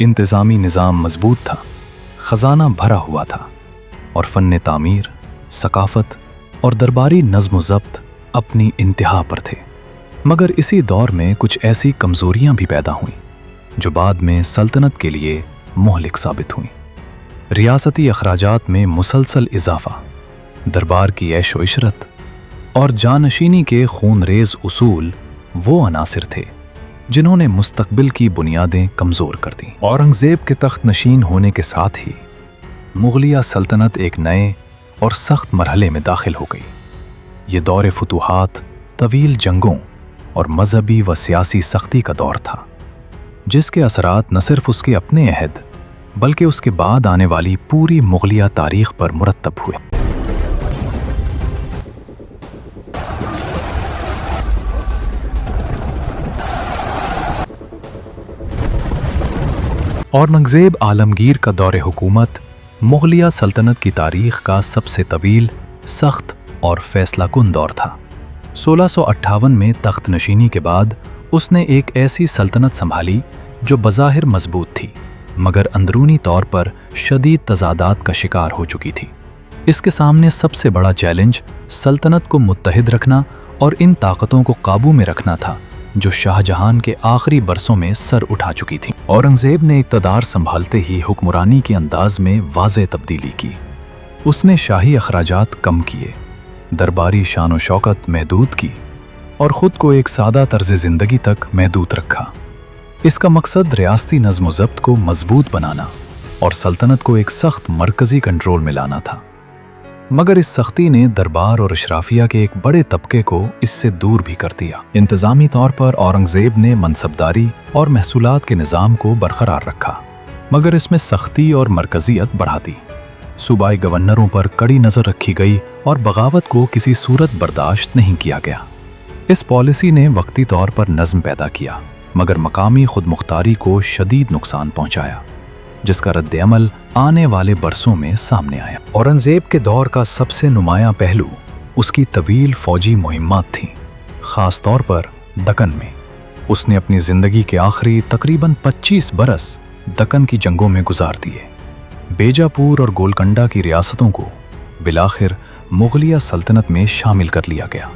इंतज़ामी निज़ाम मजबूत था, ख़जाना भरा हुआ था और फ़न तामीर, सकाफ़त और दरबारी नज़्म ज़ब्त अपनी इंतहा पर थे। मगर इसी दौर में कुछ ऐसी कमज़ोरियां भी पैदा हुईं जो बाद में सल्तनत के लिए मोहलिक साबित हुईं। रियासती अखराजात में मुसलसल इजाफा, दरबार की ऐशो इशरत और जानशीनी के खूनरेज़ उसूल वो अनासिर थे जिन्होंने मुस्तकबिल की बुनियादें कमज़ोर कर दीं। औरंगज़ेब के तख्त नशीन होने के साथ ही मुग़लिया सल्तनत एक नए और सख्त मरहले में दाखिल हो गई। ये दौर फुतूहात, तवील जंगों और मजहबी व सियासी सख्ती का दौर था, जिसके असरात न सिर्फ उसके अपने अहद बल्कि उसके बाद आने वाली पूरी मुग़लिया तारीख़ पर मुरतब हुए। औरंगज़ेब आलमगीर का दौर हुकूमत मुग़लिया सल्तनत की तारीख़ का सबसे तवील, सख्त और फैसला कुन दौर था। 1658 में तख्त नशीनी के बाद उसने एक ऐसी सल्तनत संभाली जो बज़ाहिर मजबूत थी, मगर अंदरूनी तौर पर शदीद तज़ादात का शिकार हो चुकी थी। इसके सामने सबसे बड़ा चैलेंज सल्तनत को मुत्तहिद रखना और इन ताकतों को काबू में रखना था जो शाहजहां के आखिरी बरसों में सर उठा चुकी थी। औरंगज़ेब ने इक़्तिदार संभालते ही हुक्मरानी के अंदाज में वाज़े तब्दीली की। उसने शाही अखराजात कम किए, दरबारी शान व शौकत महदूद की और ख़ुद को एक सादा तर्ज़ ज़िंदगी तक महदूद रखा। इसका मकसद रियासती नज़्म ज़ब्त को मजबूत बनाना और सल्तनत को एक सख्त मरकज़ी कंट्रोल में लाना था। मगर इस सख्ती ने दरबार और अशराफिया के एक बड़े तबके को इससे दूर भी कर दिया। इंतज़ामी तौर पर औरंगज़ेब ने मनसबदारी और महसूलात के निज़ाम को बरकरार रखा, मगर इसमें सख्ती और मरकज़ियत बढ़ा दी। सूबाई गवर्नरों पर कड़ी नज़र रखी गई और बगावत को किसी सूरत बर्दाश्त नहीं किया गया। इस पॉलिसी ने वक्ती तौर पर नज़्म पैदा किया, मगर मकामी खुद मुख्तारी को शदीद नुकसान पहुँचाया, जिसका रद्द-ए-अमल आने वाले बरसों में सामने आया। औरंगज़ेब के दौर का सबसे नुमायां पहलू उसकी तवील फौजी मुहिम्मात थीं, ख़ास तौर पर दक्कन में। उसने अपनी ज़िंदगी के आखिरी तकरीबन 25 बरस दक्कन की जंगों में गुजार दिए। बेजापुर और गोलकंडा की रियासतों को बिलाखिर मुग़लिया सल्तनत में शामिल कर लिया गया।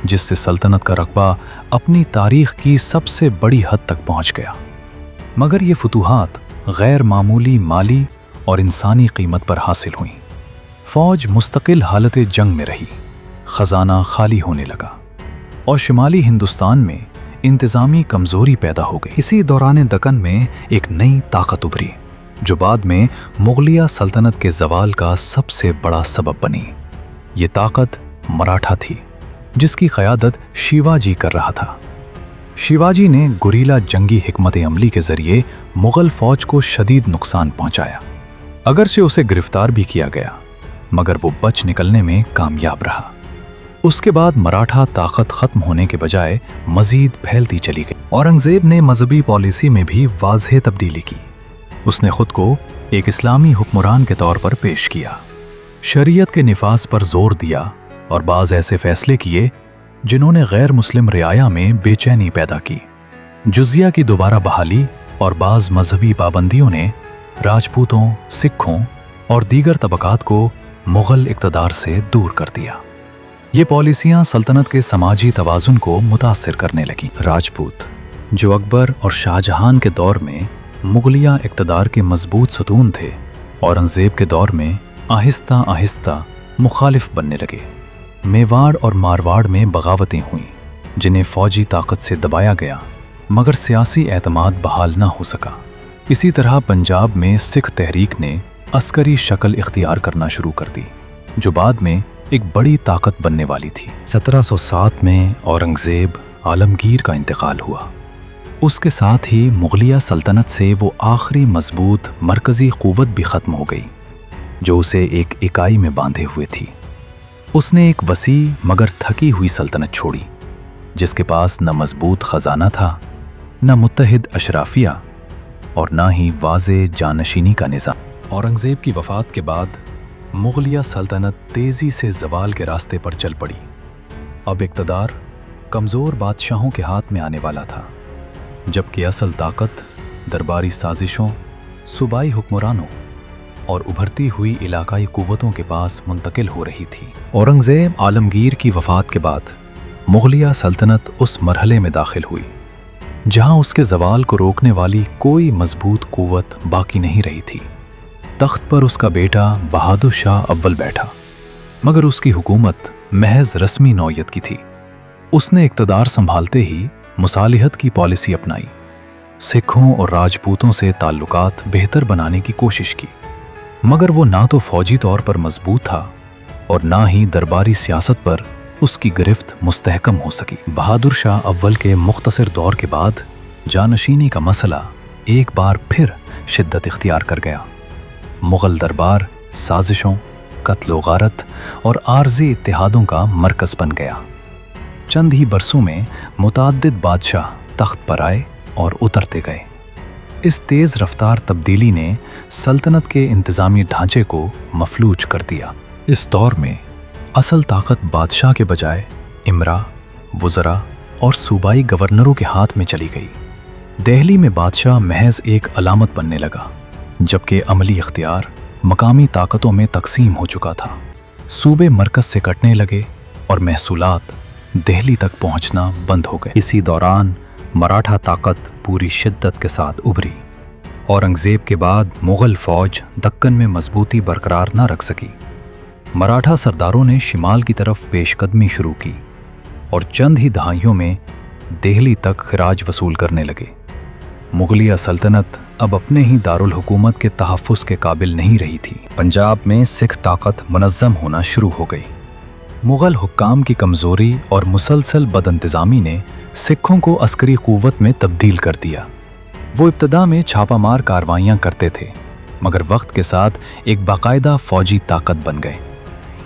जिससे सल्तनत का रकबा अपनी तारीख की सबसे बड़ी हद तक पहुंच गया। मगर ये फतूहात गैर मामूली माली और इंसानी कीमत पर हासिल हुई। फौज मुस्तकिल हालत जंग में रही, खजाना खाली होने लगा और शुमाली हिंदुस्तान में इंतज़ामी कमज़ोरी पैदा हो गई। इसी दौरान दक्कन में एक नई ताकत उभरी जो बाद में मुगलिया सल्तनत के ज़वाल का सबसे बड़ा सबब बनी। ये ताकत मराठा थी, जिसकी क़यादत शिवाजी कर रहा था। शिवाजी ने गुरीला जंगी हिकमत अमली के ज़रिए मुग़ल फ़ौज को शदीद नुकसान पहुंचाया। अगरचे उसे गिरफ्तार भी किया गया, मगर वो बच निकलने में कामयाब रहा। उसके बाद मराठा ताकत ख़त्म होने के बजाय मज़ीद फैलती चली गई। औरंगज़ेब ने मजहबी पॉलिसी में भी वाज़ेह तब्दीली की। उसने खुद को एक इस्लामी हुक्मरान के तौर पर पेश किया, शरीयत के निफाज पर जोर दिया और बाज़ ऐसे फैसले किए जिन्होंने गैर मुस्लिम रियाया में बेचैनी पैदा की। जुजिया की दोबारा बहाली और बाज़ मजहबी पाबंदियों ने राजपूतों, सिखों और दीगर तबकात को मुग़ल इक़्तिदार से दूर कर दिया। ये पॉलिसियाँ सल्तनत के समाजी तवाज़ुन को मुतासिर करने लगीं। राजपूत, जो अकबर और शाहजहां के दौर में मुग़लिया इक़्तिदार के मजबूत सतून थे, औरंगज़ेब के दौर में आहिस्ता आहिस्ता मुखालिफ बनने लगे। मेवाड़ और मारवाड़ में बगावतें हुईं, जिन्हें फ़ौजी ताकत से दबाया गया, मगर सियासी एतमाद बहाल न हो सका। इसी तरह पंजाब में सिख तहरीक ने अस्करी शक्ल इख्तियार करना शुरू कर दी, जो बाद में एक बड़ी ताकत बनने वाली थी। 1707 में औरंगज़ेब आलमगीर का इंतकाल हुआ। उसके साथ ही मुग़लिया सल्तनत से वो आखिरी मजबूत मरकज़ी क़ुव्वत भी ख़त्म हो गई, जो उसे एक इकाई में बांधे हुए थी। उसने एक वसी मगर थकी हुई सल्तनत छोड़ी, जिसके पास न मजबूत ख़जाना था, न मुत्तहिद अशराफिया और न ही वाज़े जानशीनी का निज़ाम। औरंगज़ेब की वफ़ात के बाद मुग़लिया सल्तनत तेज़ी से ज़वाल के रास्ते पर चल पड़ी। अब इक़्तिदार कमज़ोर बादशाहों के हाथ में आने वाला था, जबकि असल ताकत दरबारी साजिशों, सूबाई हुक्मरानों और उभरती हुई इलाकाई कुव्वतों के पास मुंतकिल हो रही थी। औरंगज़ेब आलमगीर की वफ़ात के बाद मुग़लिया सल्तनत उस मरहले में दाखिल हुई जहां उसके ज़वाल को रोकने वाली कोई मजबूत कुव्वत बाकी नहीं रही थी। तख्त पर उसका बेटा बहादुर शाह अव्वल बैठा, मगर उसकी हुकूमत महज रस्मी नौयत की थी। उसने इक़्तिदार संभालते ही मुसालिहत की पॉलिसी अपनाई, सिखों और राजपूतों से ताल्लुकात बेहतर बनाने की कोशिश की, मगर वो ना तो फौजी तौर पर मजबूत था और ना ही दरबारी सियासत पर उसकी गिरफ्त मुस्तहकम हो सकी। बहादुर शाह अव्वल के मुख्तसर दौर के बाद जानशीनी का मसला एक बार फिर शिद्दत इख्तियार कर गया। मुग़ल दरबार साजिशों, कत्ल गारत और आर्जी इत्तेहादों का मरकज़ बन गया। चंद ही बरसों में मुतअद्दिद बादशाह तख्त पर आए और उतरते गए। इस तेज़ रफ्तार तब्दीली ने सल्तनत के इंतज़ामी ढांचे को मफलूज कर दिया। इस दौर में असल ताकत बादशाह के बजाय इमरा, वुज़रा और सूबाई गवर्नरों के हाथ में चली गई। दिल्ली में बादशाह महज एक अलामत बनने लगा, जबकि अमली इख्तियार मकामी ताकतों में तकसीम हो चुका था। सूबे मरकज़ से कटने लगे और महसूलात दिल्ली तक पहुंचना बंद हो गए। इसी दौरान मराठा ताकत पूरी शिद्दत के साथ उभरी। औरंगज़ेब के बाद मुग़ल फ़ौज दक्कन में मजबूती बरकरार न रख सकी। मराठा सरदारों ने शिमाल की तरफ पेशकदमी शुरू की और चंद ही दहाइयों में दिल्ली तक खिराज वसूल करने लगे। मुग़लिया सल्तनत अब अपने ही दारुल हुकूमत के तहफ़्फ़ुज़ के काबिल नहीं रही थी। पंजाब में सिख ताकत मुनज़्ज़म होना शुरू हो गई। मुग़ल हुक्काम की कमज़ोरी और मुसलसल बदइंतज़ामी ने सिखों को अस्करी क़ुव्वत में तब्दील कर दिया। वो इब्तदा में छापामार कार्रवाइयाँ करते थे, मगर वक्त के साथ एक बाकायदा फ़ौजी ताकत बन गए।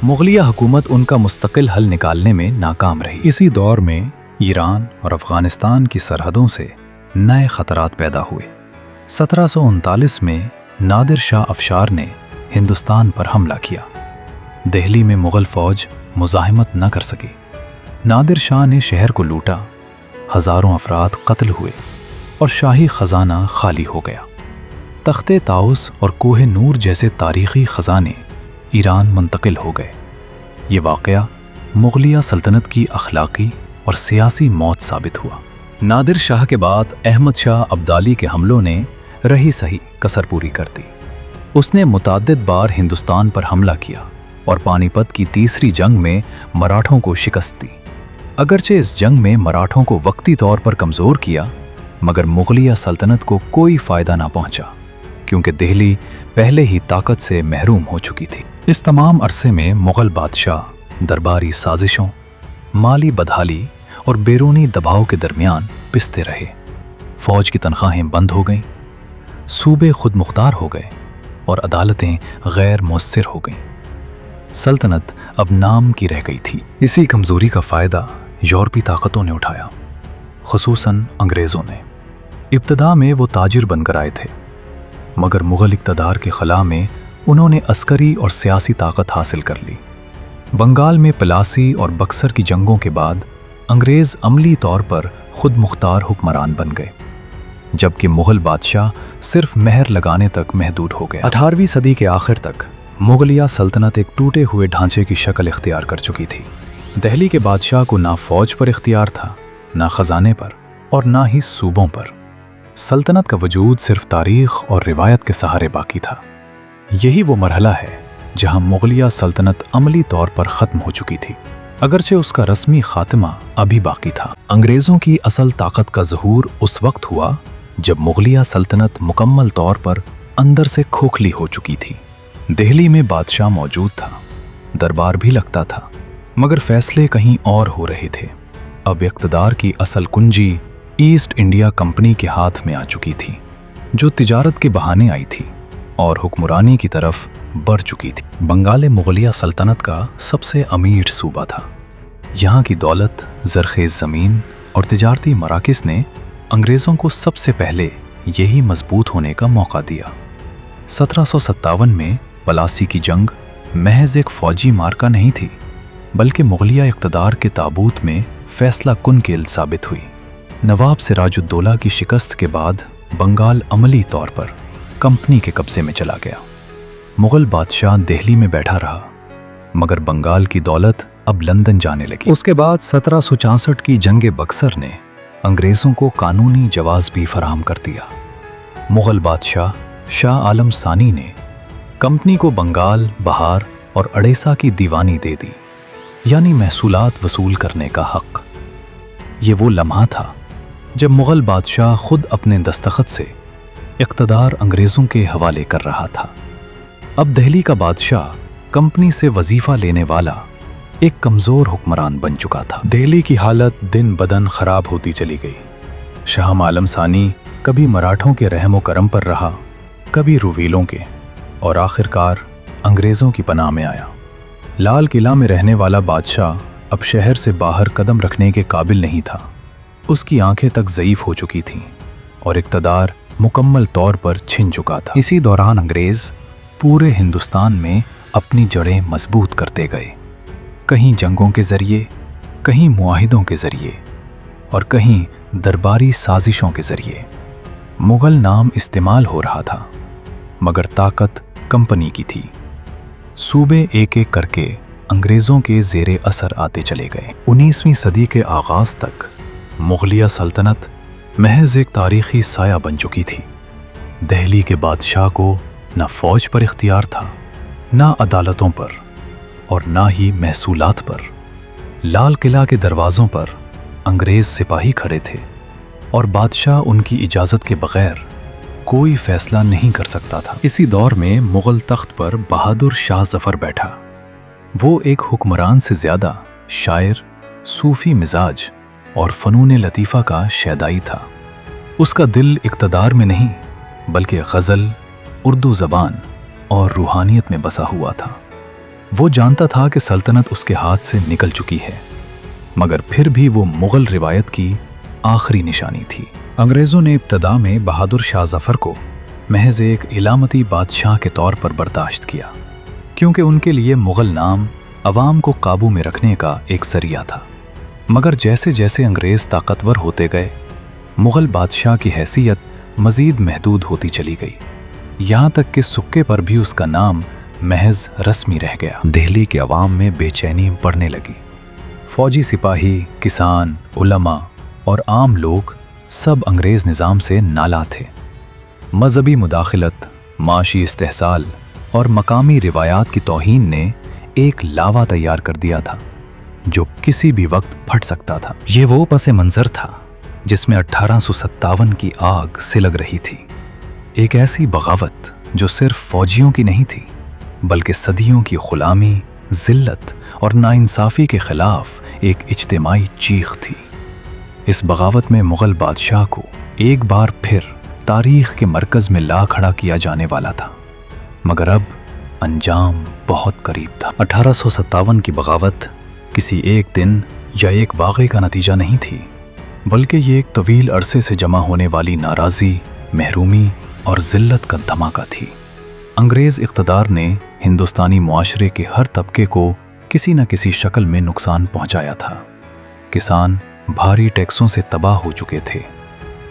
मुग़लिया हुकूमत उनका मुस्तकिल हल निकालने में नाकाम रही। इसी दौर में ईरान और अफ़ग़ानिस्तान की सरहदों से नए ख़तरात पैदा हुए। 1739 में नादिर शाह अफ़शार ने हिंदुस्तान पर हमला किया। दिल्ली में मुग़ल फ़ौज मुज़ाहिमत न कर सकी। नादिर शाह ने शहर को लूटा, हज़ारों अफराद कत्ल हुए और शाही ख़जाना खाली हो गया। तख्ते ताउस और कोहे नूर जैसे तारीख़ी ख़जाने ईरान मुंतकिल हो गए। ये वाक़या मुगलिया सल्तनत की अखलाकी और सियासी मौत साबित हुआ। नादिर शाह के बाद अहमद शाह अब्दाली के हमलों ने रही सही कसर पूरी कर दी। उसने मुतअद्दिद बार हिंदुस्तान पर हमला किया और पानीपत की तीसरी जंग में मराठों को शिकस्त दी। अगरचे इस जंग में मराठों को वक्ती तौर पर कमज़ोर किया, मगर मुगलिया सल्तनत को कोई फ़ायदा ना पहुंचा, क्योंकि दिल्ली पहले ही ताकत से महरूम हो चुकी थी। इस तमाम अरसे में मुग़ल बादशाह दरबारी साजिशों, माली बदहाली और बैरूनी दबाव के दरमियान पिसते रहे। फ़ौज की तनख्वाहें बंद हो गईं, सूबे खुद मुख्तार हो गए और अदालतें गैर मुअस्सिर हो गईं। सल्तनत अब नाम की रह गई थी। इसी कमज़ोरी का फ़ायदा यूरोपी ताकतों ने उठाया, ख़ुसूसन अंग्रेज़ों ने। इब्तदा में वो ताजिर बनकर आए थे, मगर मुग़ल इक़्तिदार के ख़ला में उन्होंने अस्करी और सियासी ताकत हासिल कर ली। बंगाल में प्लासी और बक्सर की जंगों के बाद अंग्रेज़ अमली तौर पर खुद मुख्तार हुक्मरान बन गए, जबकि मुग़ल बादशाह सिर्फ मेहर लगाने तक महदूद हो गया। 18वीं सदी के आखिर तक मुग़लिया सल्तनत एक टूटे हुए ढांचे की शक्ल इख्तियार कर चुकी थी। दिल्ली के बादशाह को ना फ़ौज पर इख्तियार था, ना ख़जाने पर और ना ही सूबों पर। सल्तनत का वजूद सिर्फ तारीख़ और रिवायत के सहारे बाकी था। यही वो मरहला है जहां मुग़लिया सल्तनत अमली तौर पर ख़त्म हो चुकी थी, अगरचे उसका रस्मी ख़ात्मा अभी बाकी था। अंग्रेज़ों की असल ताकत का ज़हूर उस वक्त हुआ जब मुग़लिया सल्तनत मुकम्मल तौर पर अंदर से खोखली हो चुकी थी। दिल्ली में बादशाह मौजूद था, दरबार भी लगता था, मगर फ़ैसले कहीं और हो रहे थे। अब इक़्तिदार की असल कुंजी ईस्ट इंडिया कंपनी के हाथ में आ चुकी थी, जो तिजारत के बहाने आई थी और हुक्मरानी की तरफ बढ़ चुकी थी। बंगाल मुग़लिया सल्तनत का सबसे अमीर सूबा था। यहाँ की दौलत, ज़रख़ेज़ ज़मीन और तिजारती मराकिज़ ने अंग्रेज़ों को सबसे पहले यही मजबूत होने का मौका दिया। 1757 में प्लासी की जंग महज एक फ़ौजी मार्का नहीं थी, बल्कि मुग़लिया इक़्तिदार के ताबूत में फ़ैसला कुन साबित हुई। नवाब सिराजुद्दौला की शिकस्त के बाद बंगाल अमली तौर पर कंपनी के कब्ज़े में चला गया। मुग़ल बादशाह दिल्ली में बैठा रहा, मगर बंगाल की दौलत अब लंदन जाने लगी। उसके बाद 1764 की जंग बक्सर ने अंग्रेज़ों को कानूनी जवाज़ भी फराहम कर दिया। मुग़ल बादशाह शाह आलम सानी ने कंपनी को बंगाल, बहार और अड़ेसा की दीवानी दे दी, यानी महसूलात वसूल करने का हक़। ये वो लम्हा था जब मुग़ल बादशाह खुद अपने दस्तखत से इक़्तिदार अंग्रेज़ों के हवाले कर रहा था। अब दिल्ली का बादशाह कंपनी से वजीफ़ा लेने वाला एक कमज़ोर हुक्मरान बन चुका था। दिल्ली की हालत दिन बदन ख़राब होती चली गई। शाह आलम सानी कभी मराठों के रहम व करम पर रहा, कभी रुवीलों के, और आखिरकार अंग्रेज़ों की पनाह में आया। लाल किला में रहने वाला बादशाह अब शहर से बाहर कदम रखने के काबिल नहीं था। उसकी आंखें तक ज़ईफ़ हो चुकी थीं और इक़्तिदार मुकम्मल तौर पर छिन चुका था। इसी दौरान अंग्रेज़ पूरे हिंदुस्तान में अपनी जड़ें मजबूत करते गए, कहीं जंगों के ज़रिए, कहीं मुआहिदों के ज़रिए और कहीं दरबारी साजिशों के ज़रिए। मुग़ल नाम इस्तेमाल हो रहा था, मगर ताकत कंपनी की थी। सूबे एक एक करके अंग्रेज़ों के ज़ेरे असर आते चले गए। 19वीं सदी के आगाज़ तक मुग़लिया सल्तनत महज एक तारीख़ी साया बन चुकी थी। दिल्ली के बादशाह को न फ़ौज पर इख्तियार था, ना अदालतों पर और ना ही महसूलात पर। लाल किला के दरवाज़ों पर अंग्रेज़ सिपाही खड़े थे और बादशाह उनकी इजाज़त के बग़ैर कोई फ़ैसला नहीं कर सकता था। इसी दौर में मुग़ल तख्त पर बहादुर शाह ज़फ़र बैठा। वो एक हुक्मरान से ज़्यादा शायर, सूफ़ी मिजाज और फ़नून लतीफ़ा का शैदाई था। उसका दिल इक़्तिदार में नहीं, बल्कि ग़ज़ल, उर्दू ज़बान और रूहानियत में बसा हुआ था। वो जानता था कि सल्तनत उसके हाथ से निकल चुकी है, मगर फिर भी वो मुग़ल रिवायत की आखिरी निशानी थी। अंग्रेज़ों ने इब्तदा में बहादुर शाह ज़फ़र को महज एक इलामती बादशाह के तौर पर बर्दाश्त किया, क्योंकि उनके लिए मुग़ल नाम अवाम को काबू में रखने का एक ज़रिया था। मगर जैसे जैसे अंग्रेज़ ताकतवर होते गए, मुग़ल बादशाह की हैसियत मज़ीद महदूद होती चली गई, यहाँ तक कि सुक्के पर भी उसका नाम महज रस्मी रह गया। दिल्ली के अवाम में बेचैनी बढ़ने लगी। फौजी सिपाही, किसान, उलमा और आम लोग सब अंग्रेज़ निज़ाम से नाला थे। मजहबी मुदाखलत, माशी इस्तेहसाल और मकामी रिवायात की तौहीन ने एक लावा तैयार कर दिया था जो किसी भी वक्त फट सकता था। ये वो पस मंज़र था जिसमें 1857 की आग सिलग रही थी। एक ऐसी बगावत जो सिर्फ फौजियों की नहीं थी बल्कि सदियों की गुलामी, जिल्लत और नाइंसाफ़ी के खिलाफ एक इज्तिमाई चीख थी। इस बगावत में मुग़ल बादशाह को एक बार फिर तारीख़ के मरकज़ में ला खड़ा किया जाने वाला था, मगर अब अंजाम बहुत करीब था। 1857 की बगावत किसी एक दिन या एक वाक़े का नतीजा नहीं थी, बल्कि ये एक तवील अरसे से जमा होने वाली नाराज़ी, महरूमी और ज़िल्लत का धमाका थी। अंग्रेज़ इक़्तिदार ने हिंदुस्तानी मुआशरे के हर तबके को किसी न किसी शक्ल में नुकसान पहुंचाया था। किसान भारी टैक्सों से तबाह हो चुके थे,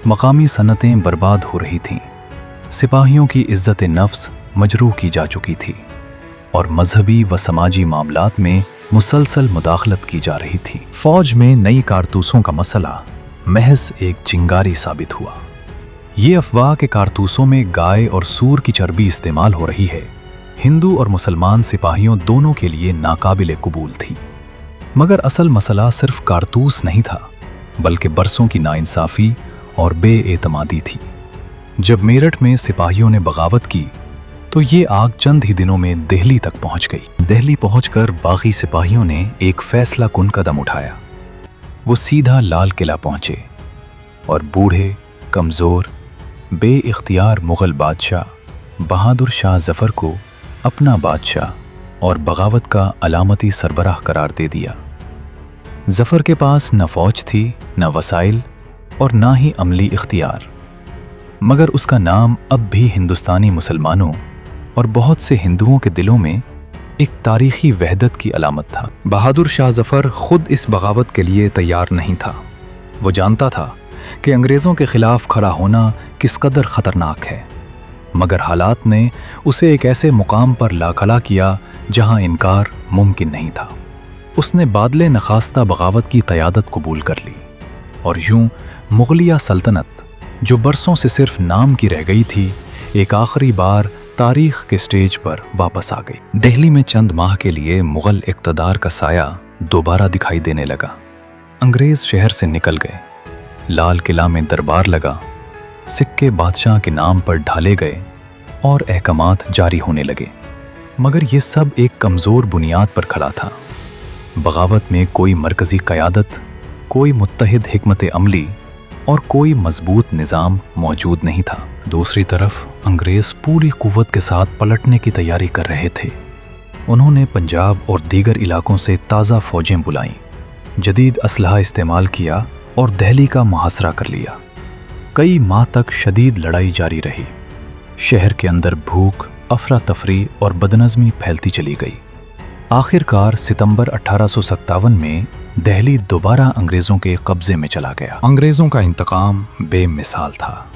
मकामी सनतें बर्बाद हो रही थीं, सिपाहियों की इज्जत नफ्स मजरूह की जा चुकी थी और मजहबी व समाजी मामलात में मुसलसल मुदाखलत की जा रही थी। फौज में नई कारतूसों का मसला महज एक चिंगारी साबित हुआ। ये अफवाह के कारतूसों में गाय और सूर की चर्बी इस्तेमाल हो रही है हिंदू और मुसलमान सिपाहियों दोनों के लिए नाकाबिले कबूल थी। मगर असल मसला सिर्फ कारतूस नहीं था बल्कि बरसों की नाइंसाफ़ी और बेएतमादी थी। जब मेरठ में सिपाहियों ने बगावत की तो ये आग चंद ही दिनों में दिल्ली तक पहुंच गई। दिल्ली पहुंचकर बागी सिपाहियों ने एक फैसला कुन कदम उठाया। वो सीधा लाल किला पहुंचे और बूढ़े, कमज़ोर, बेइख्तियार मुग़ल बादशाह बहादुर शाह ज़फ़र को अपना बादशाह और बगावत का अलामती सरबराह करार दे दिया। ज़फ़र के पास न फ़ौज थी, न वसाइल और ना ही अमली इख्तियार, मगर उसका नाम अब भी हिंदुस्तानी मुसलमानों और बहुत से हिंदुओं के दिलों में एक तारीख़ी वहदत की अलामत था। बहादुर शाह ज़फ़र खुद इस बगावत के लिए तैयार नहीं था। वो जानता था कि अंग्रेज़ों के ख़िलाफ़ खड़ा होना किस कदर ख़तरनाक है, मगर हालात ने उसे एक ऐसे मुकाम पर ला खड़ा किया जहां इनकार मुमकिन नहीं था। उसने बादले नखास्ता बगावत की क़यादत कबूल कर ली और यूं मुग़लिया सल्तनत, जो बरसों से सिर्फ नाम की रह गई थी, एक आखिरी बार तारीख़ के स्टेज पर वापस आ गई। दिल्ली में चंद माह के लिए मुग़ल इक़्तिदार का साया दोबारा दिखाई देने लगा। अंग्रेज़ शहर से निकल गए, लाल किला में दरबार लगा, सिक्के बादशाह के नाम पर ढाले गए और अहकामात जारी होने लगे, मगर ये सब एक कमज़ोर बुनियाद पर खड़ा था। बगावत में कोई मरकज़ी क़यादत, कोई मुत्तहिद हिकमत अमली और कोई मजबूत निज़ाम मौजूद नहीं था। दूसरी तरफ अंग्रेज़ पूरी कुव्वत के साथ पलटने की तैयारी कर रहे थे। उन्होंने पंजाब और दीगर इलाकों से ताज़ा फ़ौजें बुलाईं, जदीद असलहा इस्तेमाल किया और दिल्ली का मुहासरा कर लिया। कई माह तक शदीद लड़ाई जारी रही। शहर के अंदर भूख, अफरा तफरी और बदनज़मी फैलती चली गई। आखिरकार सितंबर 1857 में दिल्ली दोबारा अंग्रेज़ों के कब्ज़े में चला गया। अंग्रेज़ों का इंतकाम बेमिसाल था।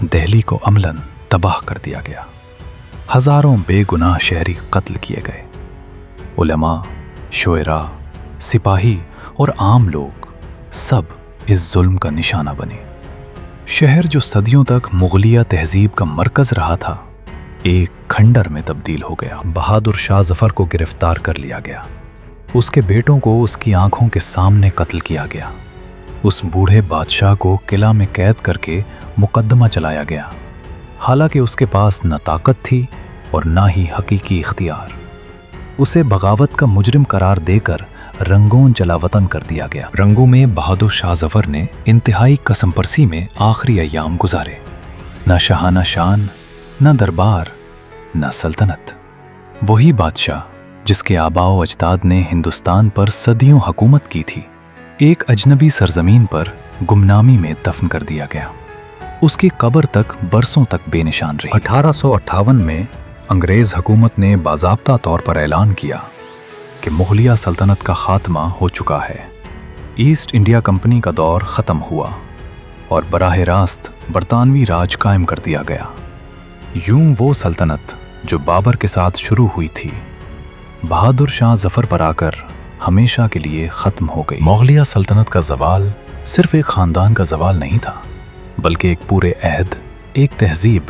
दिल्ली को अमलन तबाह कर दिया गया। हज़ारों बेगुनाह शहरी कत्ल किए गए। उलमा, शोयरा, सिपाही और आम लोग सब इस जुल्म का निशाना बने। शहर जो सदियों तक मुग़लिया तहज़ीब का मरकज़ रहा था, एक खंडर में तब्दील हो गया। बहादुर शाह ज़फ़र को गिरफ्तार कर लिया गया। उसके बेटों को उसकी आंखों के सामने कत्ल किया गया। उस बूढ़े बादशाह को किला में कैद करके मुकदमा चलाया गया, हालांकि उसके पास न ताकत थी और ना ही हकीकी इख्तियार। उसे बगावत का मुजरिम करार देकर रंगून जलावतन कर दिया गया। रंगों में बहादुर शाह ज़फ़र ने इंतहाई कसमपरसी में आखिरी अय्याम गुजारे। न शाहाना शान, न दरबार, न सल्तनत। वही बादशाह जिसके आबाओ अजदाद ने हिंदुस्तान पर सदियों हुकूमत की थी, एक अजनबी सरजमीन पर गुमनामी में दफन कर दिया गया। उसकी कब्र तक बरसों तक बेनिशान रही। 1858 में अंग्रेज़ हुकूमत ने बाज़ाब्ता तौर पर ऐलान किया कि मुग़लिया सल्तनत का खात्मा हो चुका है। ईस्ट इंडिया कंपनी का दौर ख़त्म हुआ और बराह रास्त बरतानवी राज कायम कर दिया गया। यूं वो सल्तनत जो बाबर के साथ शुरू हुई थी, बहादुर शाह ज़फ़र पर आकर ہمیشہ کے لیے ختم ہو گئی۔ مغلیہ سلطنت کا زوال صرف ایک خاندان کا زوال نہیں تھا، بلکہ ایک پورے عہد، ایک تہذیب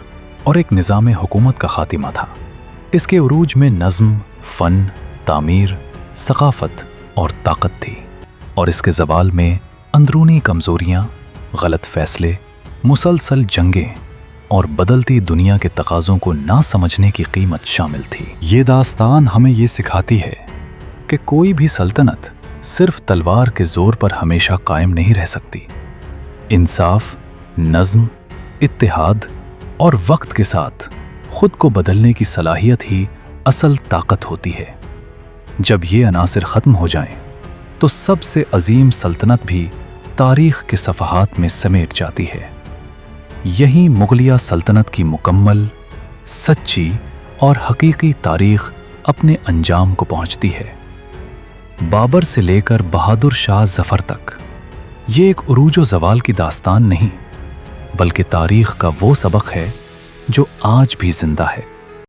اور ایک نظام حکومت کا خاتمہ تھا۔ اس کے عروج میں نظم، فن، تعمیر، ثقافت اور طاقت تھی، اور اس کے زوال میں اندرونی کمزوریاں، غلط فیصلے، مسلسل جنگیں اور بدلتی دنیا کے تقاضوں کو نہ سمجھنے کی قیمت شامل تھی۔ یہ داستان ہمیں یہ سکھاتی ہے کہ کوئی بھی سلطنت صرف تلوار کے زور پر ہمیشہ قائم نہیں رہ سکتی۔ انصاف، نظم، اتحاد اور وقت کے ساتھ خود کو بدلنے کی صلاحیت ہی اصل طاقت ہوتی ہے۔ جب یہ عناصر ختم ہو جائیں تو سب سے عظیم سلطنت بھی تاریخ کے صفحات میں سمیٹ جاتی ہے۔ یہی مغلیہ سلطنت کی مکمل، سچی اور حقیقی تاریخ اپنے انجام کو پہنچتی ہے۔ بابر سے لے کر بہادر شاہ ظفر تک یہ ایک عروج و زوال کی داستان نہیں، بلکہ تاریخ کا وہ سبق ہے جو آج بھی زندہ ہے۔